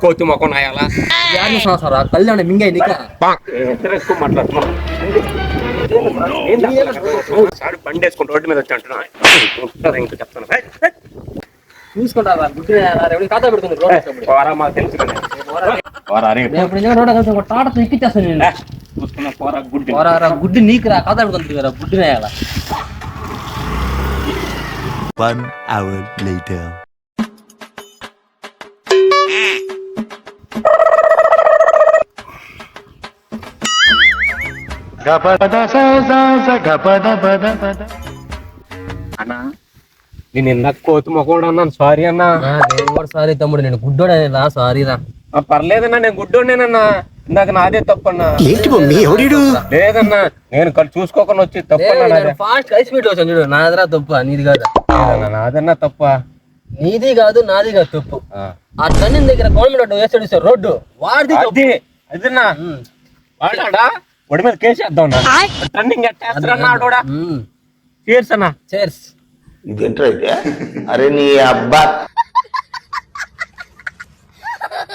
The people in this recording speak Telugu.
కోతి మొక్కం నాయాలా కళ్యాణ మింగాయి నీక ఎక్కువ మాట్లాడుతున్నాం. బండి వేసుకుని రోడ్డు మీద వచ్చి అంటున్నా ఇంకా చెప్తాను. చూసుకుంటా ఖాతా పెడుతుంది మాకు తెలుసు టాటా ఎక్కిచ్చేస్తాను నేను. చూసుకున్న పోరా గుడ్డి గుడ్డి నీకు రా ఖాతా పెడుతుంది కదా గుడ్డి నేయాల. 1 hour later. అన్నా నేను ఇందాక కోతి మొక్కడు అన్నాను, సారీ అన్నా. నేను కూడా సారీ తమ్ముడు, నేను గుడ్డోడా సారీ రా. పర్లేదన్నా, నేను గుడ్డోనేనన్నా. ఇందాక నాదే తప్పన్నా. లేదన్నా, నేను చూసుకోకుండా వచ్చి తప్పన్నా. ఫాస్ట్ హై స్పీడ్ వచ్చాను చూడు, నాదిరా తప్ప నీది కాదు. నాదన్నా తప్ప. నీది కాదు నాది కాదు తప్పు. ఆ టర్నింగ్ దగ్గర గవర్నమెంట్ వేసాడు రోడ్డు వాడిది అదన్నా. వాడా ఒడి మీద కేసేద్దాం. టర్నింగ్ ఎట్టేస్తారన్నా. చేర్స్ అన్నా, చేర్స్. ఇదేంటో అయితే అరే నీ అబ్బా